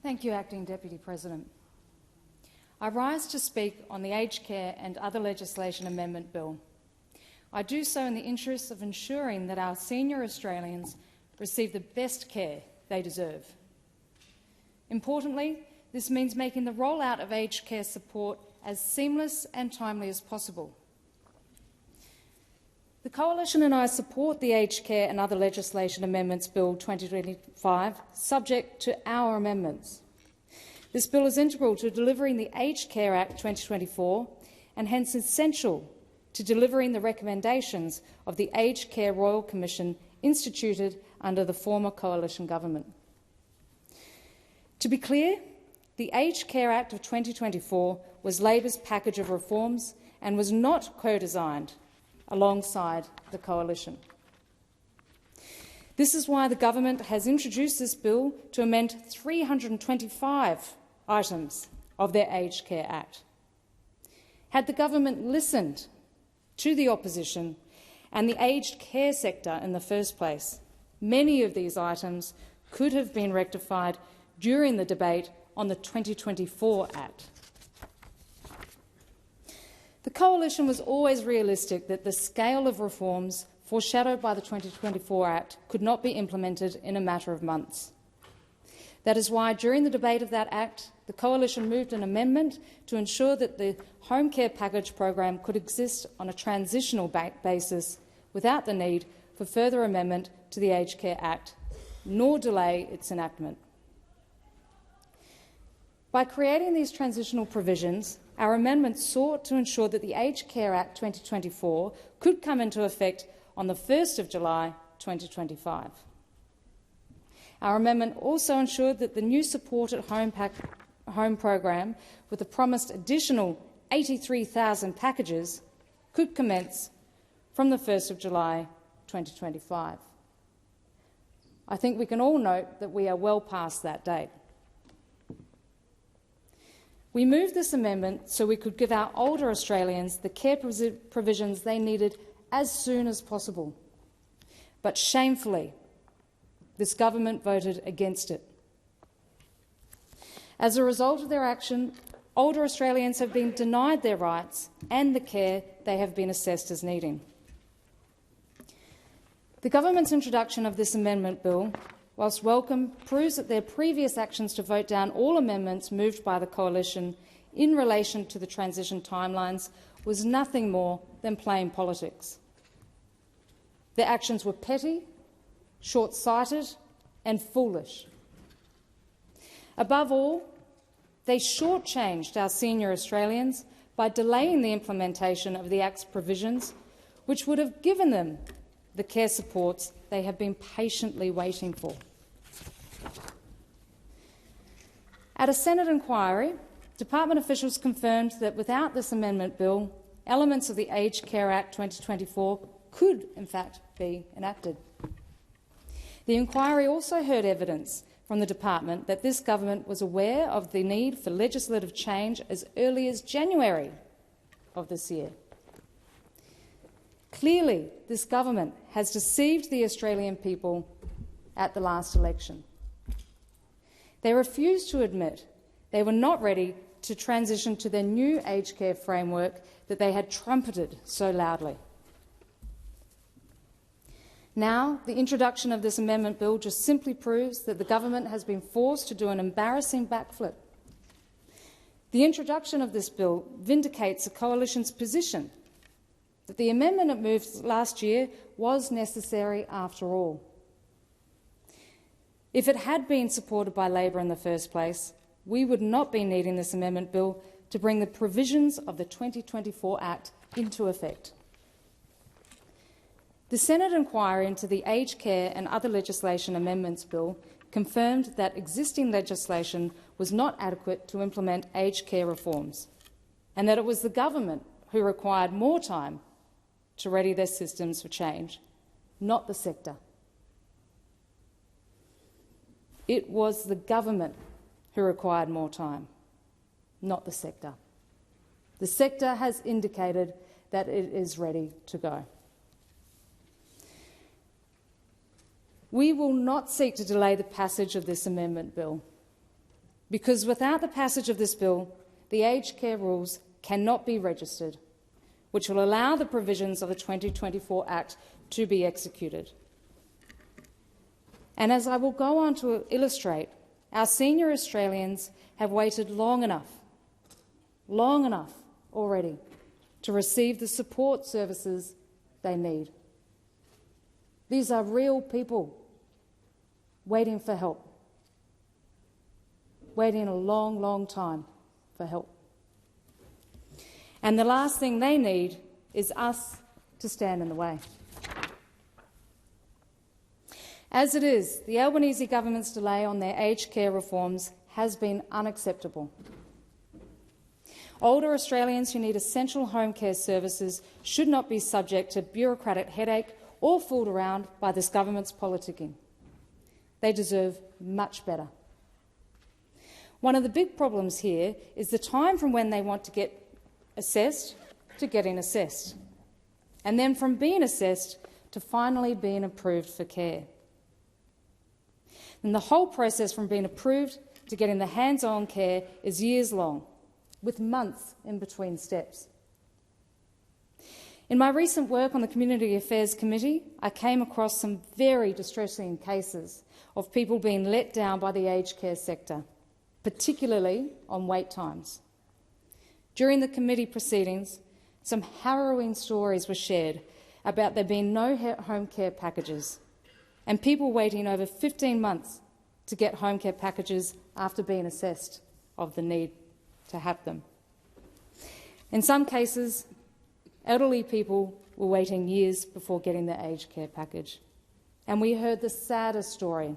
Thank you, Acting Deputy President. I rise to speak on the Aged Care and Other Legislation Amendment Bill. I do so in the interest of ensuring that our senior Australians receive the best care they deserve. Importantly, this means making the rollout of aged care support as seamless and timely as possible. The Coalition and I support the Aged Care and Other Legislation Amendments Bill 2025, subject to our amendments. This bill is integral to delivering the Aged Care Act 2024 and hence essential to delivering the recommendations of the Aged Care Royal Commission instituted under the former Coalition government. To be clear, the Aged Care Act of 2024 was Labor's package of reforms and was not co-designed alongside the Coalition. This is why the government has introduced this bill to amend 325 items of their Aged Care Act. Had the government listened to the opposition and the aged care sector in the first place, many of these items could have been rectified during the debate on the 2024 Act. The Coalition was always realistic that the scale of reforms foreshadowed by the 2024 Act could not be implemented in a matter of months. That is why, during the debate of that Act, the Coalition moved an amendment to ensure that the home care package program could exist on a transitional basis without the need for further amendment to the Aged Care Act, nor delay its enactment. By creating these transitional provisions, our amendment sought to ensure that the Aged Care Act 2024 could come into effect on the 1st of July 2025. Our amendment also ensured that the new Support at Home program, with the promised additional 83,000 packages, could commence from the 1st of July 2025. I think we can all note that we are well past that date. We moved this amendment so we could give our older Australians the care provisions they needed as soon as possible. But shamefully, this government voted against it. As a result of their action, older Australians have been denied their rights and the care they have been assessed as needing. The government's introduction of this amendment bill, whilst welcome, proves that their previous actions to vote down all amendments moved by the Coalition in relation to the transition timelines was nothing more than plain politics. Their actions were petty, short-sighted and foolish. Above all, they shortchanged our senior Australians by delaying the implementation of the Act's provisions, which would have given them the care supports they have been patiently waiting for. At a Senate inquiry, department officials confirmed that without this amendment bill, elements of the Aged Care Act 2024 could, in fact, be enacted. The inquiry also heard evidence from the department that this government was aware of the need for legislative change as early as January of this year. Clearly, this government has deceived the Australian people at the last election. They refused to admit they were not ready to transition to their new aged care framework that they had trumpeted so loudly. Now, the introduction of this amendment bill just simply proves that the government has been forced to do an embarrassing backflip. The introduction of this bill vindicates the Coalition's position that the amendment it moved last year was necessary after all. If it had been supported by Labor in the first place, we would not be needing this amendment bill to bring the provisions of the 2024 Act into effect. The Senate inquiry into the Aged Care and Other Legislation Amendments Bill confirmed that existing legislation was not adequate to implement aged care reforms, and that it was the government who required more time to ready their systems for change, not the sector. It was the government who required more time, not the sector. The sector has indicated that it is ready to go. We will not seek to delay the passage of this amendment bill. because without the passage of this bill, the aged care rules cannot be registered, which will allow the provisions of the 2024 Act to be executed. And as I will go on to illustrate, our senior Australians have waited long enough already to receive the support services they need. These are real people waiting for help, waiting a long, long time for help. And the last thing they need is us to stand in the way. As it is, the Albanese government's delay on their aged care reforms has been unacceptable. Older Australians who need essential home care services should not be subject to bureaucratic headache or fooled around by this government's politicking. They deserve much better. One of the big problems here is the time from when they want to get assessed to getting assessed, and then from being assessed to finally being approved for care. And the whole process from being approved to getting the hands-on care is years long, with months in between steps. In my recent work on the Community Affairs Committee, I came across some very distressing cases of people being let down by the aged care sector, particularly on wait times. During the committee proceedings, some harrowing stories were shared about there being no home care packages and people waiting over 15 months to get home care packages after being assessed of the need to have them. In some cases, elderly people were waiting years before getting their aged care package. And we heard the saddest story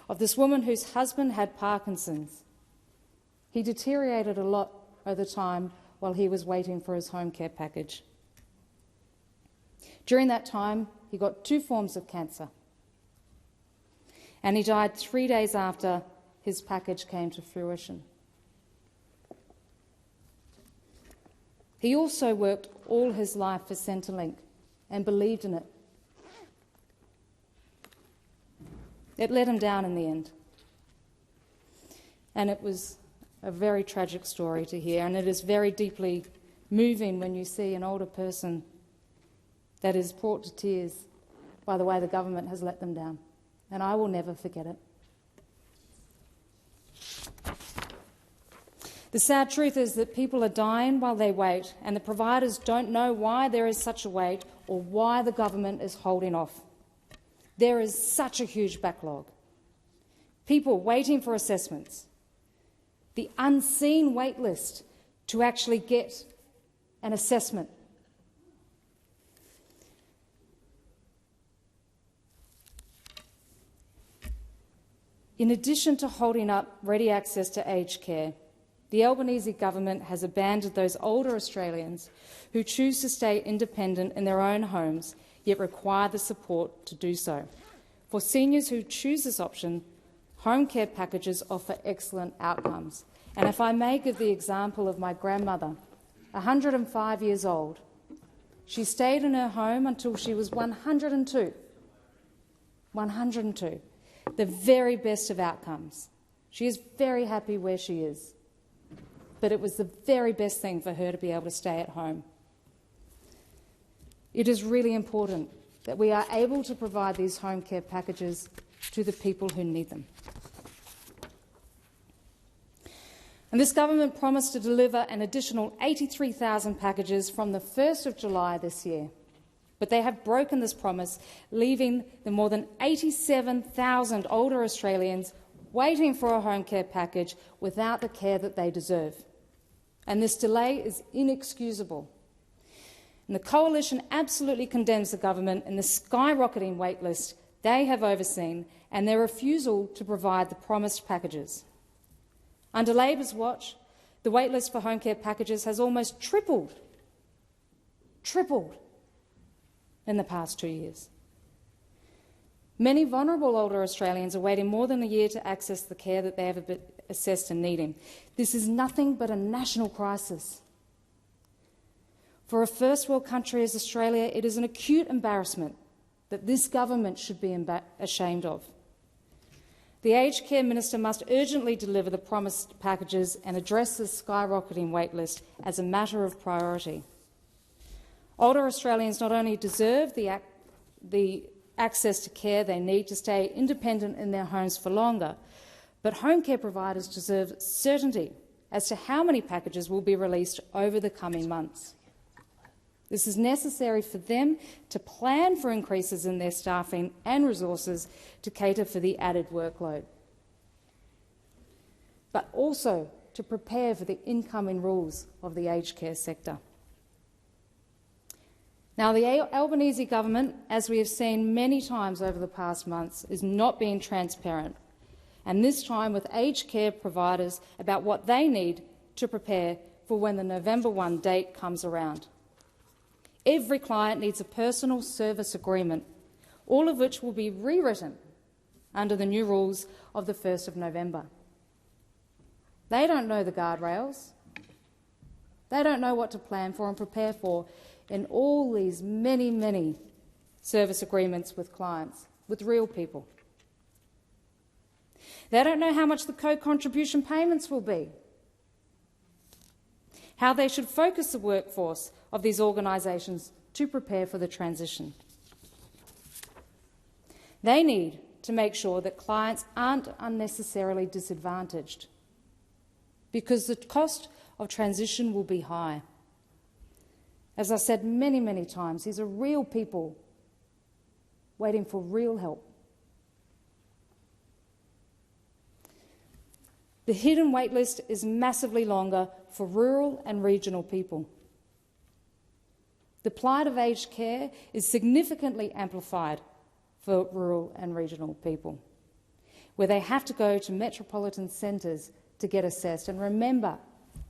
of this woman whose husband had Parkinson's. He deteriorated a lot over time while he was waiting for his home care package. During that time, he got 2 forms of cancer, and he died 3 days after his package came to fruition. He also worked all his life for Centrelink and believed in it. It let him down in the end. And it was a very tragic story to hear, and it is very deeply moving when you see an older person that is brought to tears by the way the government has let them down. And I will never forget it. The sad truth is that people are dying while they wait, and the providers don't know why there is such a wait or why the government is holding off. There is such a huge backlog. People waiting for assessments. The unseen wait list to actually get an assessment. In addition to holding up ready access to aged care, the Albanese government has abandoned those older Australians who choose to stay independent in their own homes, yet require the support to do so. For seniors who choose this option, home care packages offer excellent outcomes. And if I may give the example of my grandmother, 105 years old, she stayed in her home until she was 102. 102. The very best of outcomes. She is very happy where she is, but it was the very best thing for her to be able to stay at home. It is really important that we are able to provide these home care packages to the people who need them. And this government promised to deliver an additional 83,000 packages from the 1st of July this year. But they have broken this promise, leaving the more than 87,000 older Australians waiting for a home care package without the care that they deserve. And this delay is inexcusable. And the Coalition absolutely condemns the government in the skyrocketing waitlist they have overseen and their refusal to provide the promised packages. Under Labor's watch, the waitlist for home care packages has almost tripled in the past 2 years. Many vulnerable older Australians are waiting more than a year to access the care that they have been assessed and needing. This is nothing but a national crisis. For a first world country as Australia, it is an acute embarrassment that this government should be ashamed of. The Aged Care Minister must urgently deliver the promised packages and address the skyrocketing waitlist as a matter of priority. Older Australians not only deserve the access to care they need to stay independent in their homes for longer, but home care providers deserve certainty as to how many packages will be released over the coming months. This is necessary for them to plan for increases in their staffing and resources to cater for the added workload, but also to prepare for the incoming rules of the aged care sector. Now, the Albanese government, as we have seen many times over the past months, is not being transparent, and this time with aged care providers about what they need to prepare for when the November 1 date comes around. Every client needs a personal service agreement, all of which will be rewritten under the new rules of the 1st of November. They don't know the guardrails. They don't know what to plan for and prepare for in all these many, many service agreements with clients, with real people. They don't know how much the co-contribution payments will be, how they should focus the workforce of these organisations to prepare for the transition. They need to make sure that clients aren't unnecessarily disadvantaged, because the cost of transition will be high. As I said many, many times, these are real people waiting for real help. The hidden waitlist is massively longer for rural and regional people. The plight of aged care is significantly amplified for rural and regional people, where they have to go to metropolitan centres to get assessed. And remember,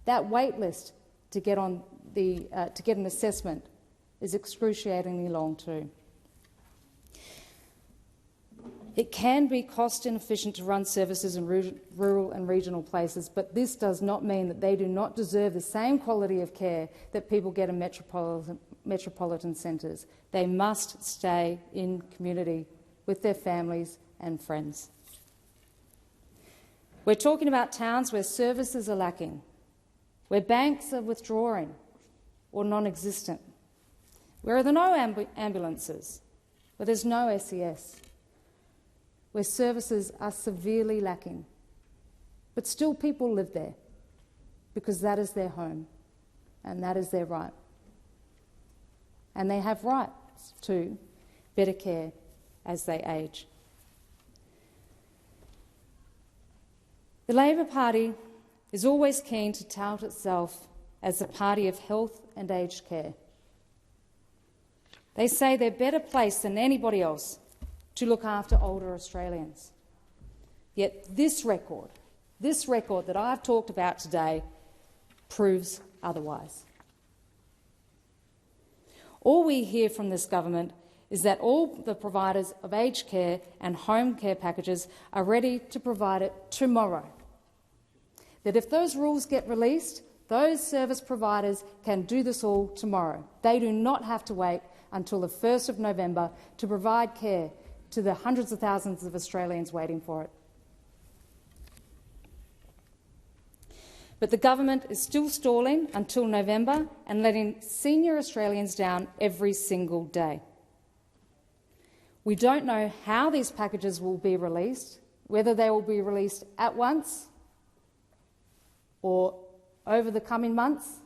that waitlist to get an assessment is excruciatingly long too. It can be cost inefficient to run services in rural and regional places, but this does not mean that they do not deserve the same quality of care that people get in metropolitan centres. They must stay in community with their families and friends. We're talking about towns where services are lacking, where banks are withdrawing or non-existent, where there are no ambulances, where there's no SES, where services are severely lacking. But still people live there because that is their home and that is their right. And they have rights to better care as they age. The Labor Party is always keen to tout itself as the party of health and aged care. They say they're better placed than anybody else to look after older Australians. Yet this record that I've talked about today proves otherwise. All we hear from this government is that all the providers of aged care and home care packages are ready to provide it tomorrow. That if those rules get released, those service providers can do this all tomorrow. They do not have to wait until the 1st of November to provide care to the hundreds of thousands of Australians waiting for it. But the government is still stalling until November and letting senior Australians down every single day. We don't know how these packages will be released, whether they will be released at once or over the coming months,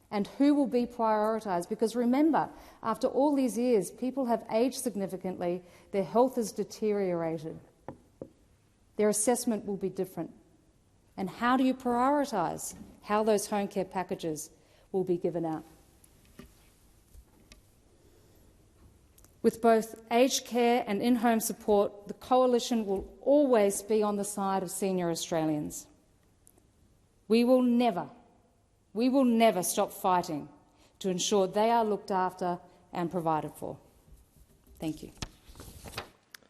and who will be prioritised. Because remember, after all these years, people have aged significantly, their health has deteriorated, their assessment will be different. And how do you prioritise how those home care packages will be given out? With both aged care and in-home support, the Coalition will always be on the side of senior Australians. We will never stop fighting to ensure they are looked after and provided for. Thank you.